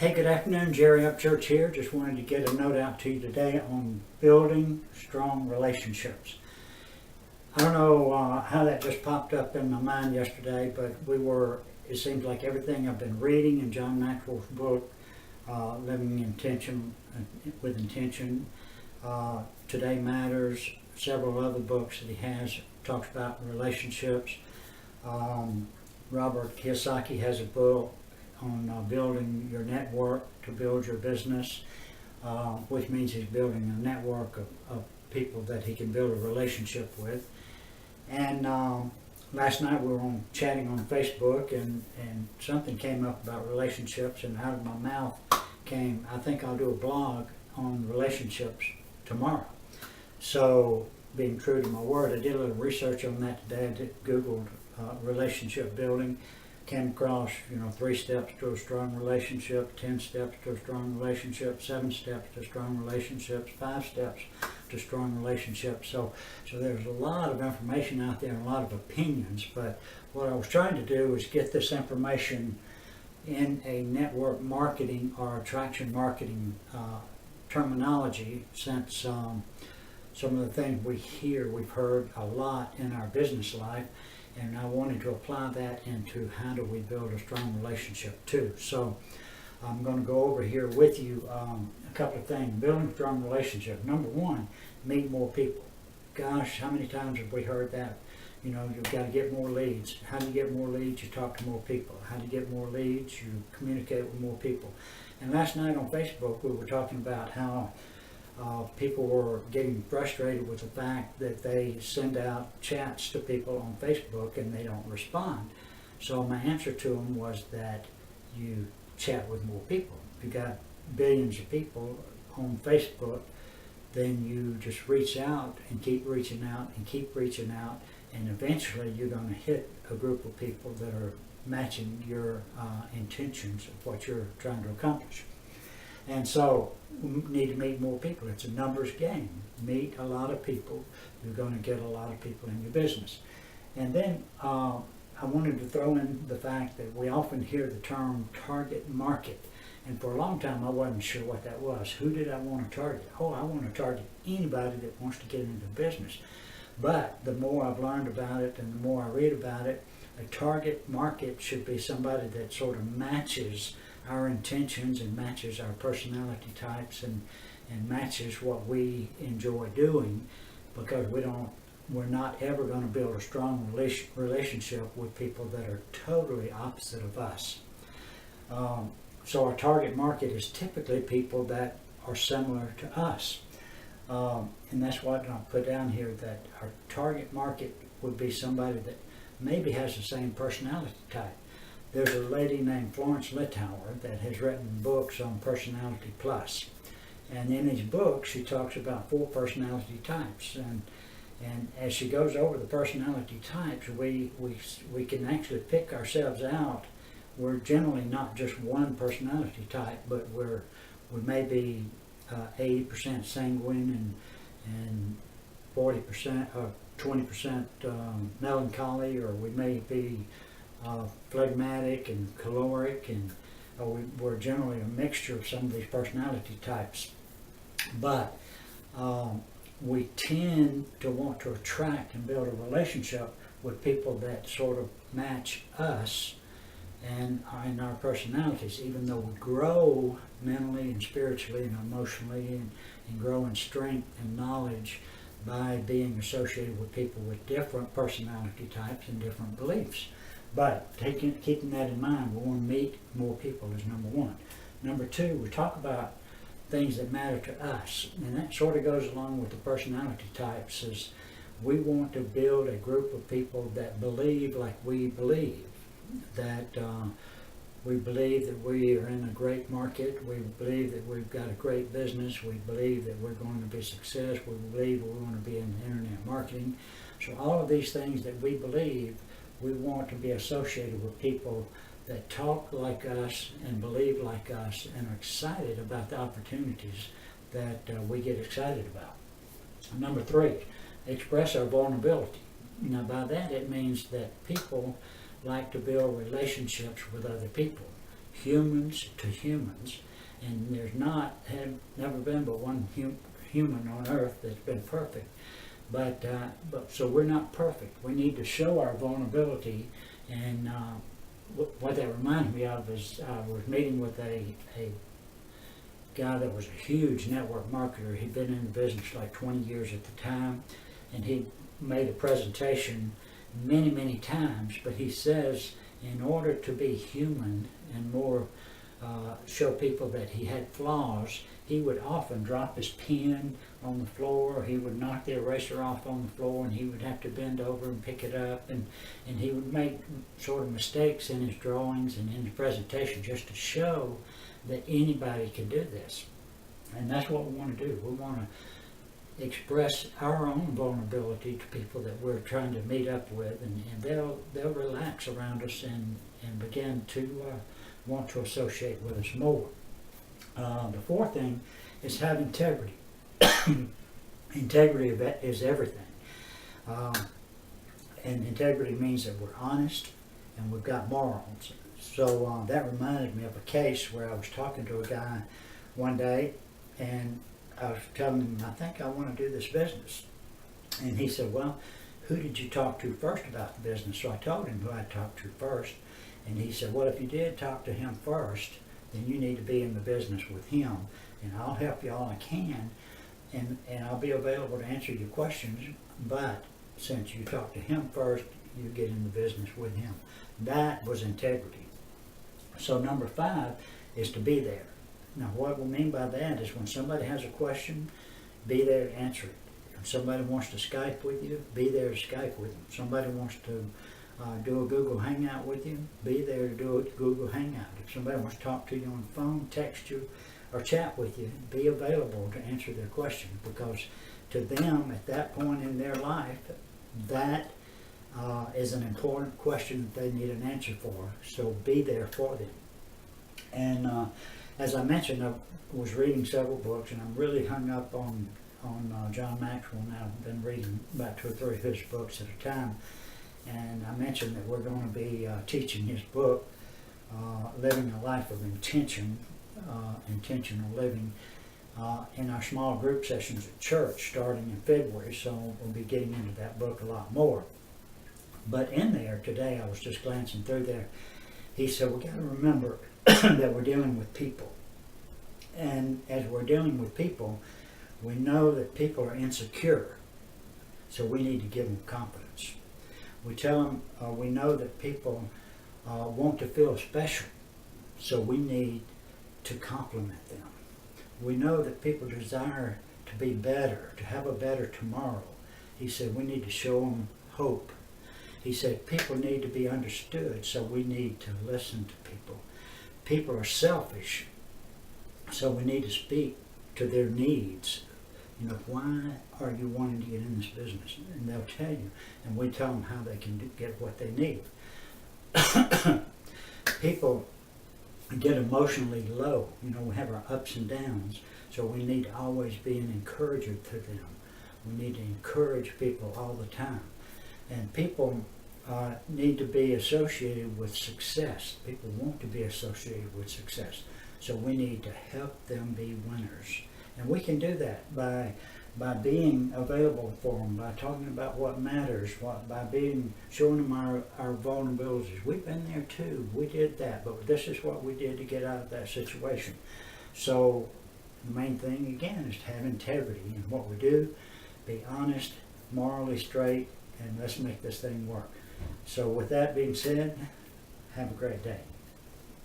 Hey, good afternoon. Jerry Upchurch here. Just wanted to get a note out to you today on building strong relationships. I don't know how that just popped up in my mind yesterday, but it seems like everything I've been reading in John Maxwell's book, Living Intention, with Intention, Today Matters, several other books that he has, talks about relationships. Robert Kiyosaki has a book on building your network to build your business, which means he's building a network of people that he can build a relationship with. And last night we were chatting on Facebook, and something came up about relationships, and out of my mouth came, I think I'll do a blog on relationships tomorrow. So, being true to my word, I did a little research on that today. I Googled relationship building, came across 3 steps to a strong relationship, 10 steps to a strong relationship, 7 steps to strong relationships, 5 steps to strong relationships. So there's a lot of information out there and a lot of opinions, but what I was trying to do is get this information in a network marketing or attraction marketing terminology, since some of the things we've heard a lot in our business life, and I wanted to apply that into how do we build a strong relationship too. So I'm going to go over here with you a couple of things. Building a strong relationship. Number one, meet more people. Gosh, how many times have we heard that? You've got to get more leads. How do you get more leads? You talk to more people. How do you get more leads? You communicate with more people. And last night on Facebook we were talking about how people were getting frustrated with the fact that they send out chats to people on Facebook and they don't respond. So my answer to them was that you chat with more people. If you got billions of people on Facebook, then you just reach out and keep reaching out and keep reaching out, and eventually you're going to hit a group of people that are matching your intentions of what you're trying to accomplish. And so we need to meet more people. It's a numbers game. Meet a lot of people. You're going to get a lot of people in your business. And then I wanted to throw in the fact that we often hear the term target market. And for a long time I wasn't sure what that was. Who did I want to target? Oh, I want to target anybody that wants to get into business. But the more I've learned about it and the more I read about it, a target market should be somebody that sort of matches our intentions and matches our personality types and matches what we enjoy doing, because we're not ever going to build a strong relationship with people that are totally opposite of us. So our target market is typically people that are similar to us. And that's what I'll put down here, that our target market would be somebody that maybe has the same personality type. There's a lady named Florence Littauer that has written books on Personality Plus. And in these books she talks about 4 personality types. And as she goes over the personality types, we can actually pick ourselves out. We're generally not just one personality type, but we may be 80% sanguine and 40% or 20% melancholy, or we may be phlegmatic and caloric, and we're generally a mixture of some of these personality types. But we tend to want to attract and build a relationship with people that sort of match us and our personalities, even though we grow mentally and spiritually and emotionally and grow in strength and knowledge by being associated with people with different personality types and different beliefs. But keeping that in mind, we want to meet more people is number one. Number two, we talk about things that matter to us, and that sort of goes along with the personality types. Is we want to build a group of people that believe like we believe, that we believe that we are in a great market, we believe that we've got a great business, we believe that we're going to be successful, we believe we want to be in internet marketing. So all of these things that we believe, we want to be associated with people that talk like us and believe like us and are excited about the opportunities that we get excited about. Number 3, express our vulnerability. Now by that it means that people like to build relationships with other people. humans to humans, and there's never been but one human on earth that's been perfect. But so we're not perfect. We need to show our vulnerability, and what that reminds me of is I was meeting with a guy that was a huge network marketer. He'd been in the business like 20 years at the time, and he made a presentation many times, but he says in order to be human and more show people that he had flaws, he would often drop his pen on the floor, he would knock the eraser off on the floor, and he would have to bend over and pick it up, and he would make sort of mistakes in his drawings and in his presentation just to show that anybody can do this. And that's what we want to do. We want to express our own vulnerability to people that we're trying to meet up with, and they'll relax around us and begin to want to associate with us more. The fourth thing is have integrity. Integrity is everything. And integrity means that we're honest and we've got morals. So that reminded me of a case where I was talking to a guy one day, and I was telling him, I think I want to do this business. And he said, well, who did you talk to first about the business? So I told him who I talked to first. And he said, well, if you did talk to him first, then you need to be in the business with him. And I'll help you all I can. And I'll be available to answer your questions. But since you talk to him first, you get in the business with him. That was integrity. So number 5 is to be there. Now what we mean by that is when somebody has a question, be there to answer it. If somebody wants to Skype with you, be there to Skype with them. Somebody wants to do a Google Hangout with you, be there to do a Google Hangout. If somebody wants to talk to you on the phone, text you, or chat with you, be available to answer their question, because to them at that point in their life, that is an important question that they need an answer for. So be there for them. And as I mentioned, I was reading several books, and I'm really hung up on John Maxwell now. I've been reading about 2 or 3 of his books at a time. And I mentioned that we're going to be teaching his book, Living a Life of Intention, Intentional Living, in our small group sessions at church starting in February. So we'll be getting into that book a lot more. But in there today, I was just glancing through there, he said, we got to remember that we're dealing with people. And as we're dealing with people, we know that people are insecure. So we need to give them confidence. We tell them, we know that people want to feel special, so we need to compliment them. We know that people desire to be better, to have a better tomorrow. He said we need to show them hope. He said people need to be understood, so we need to listen to people. People are selfish, so we need to speak to their needs. You know, why are you wanting to get in this business? And they'll tell you, and we tell them how they can get what they need. People get emotionally low. You know, we have our ups and downs, so we need to always be an encourager to them. We need to encourage people all the time. And people need to be associated with success. People want to be associated with success. So we need to help them be winners. And we can do that by being available for them, by talking about what matters, by showing them our vulnerabilities. We've been there too. We did that, but this is what we did to get out of that situation. So the main thing, again, is to have integrity in what we do, be honest, morally straight, and let's make this thing work. So with that being said, have a great day.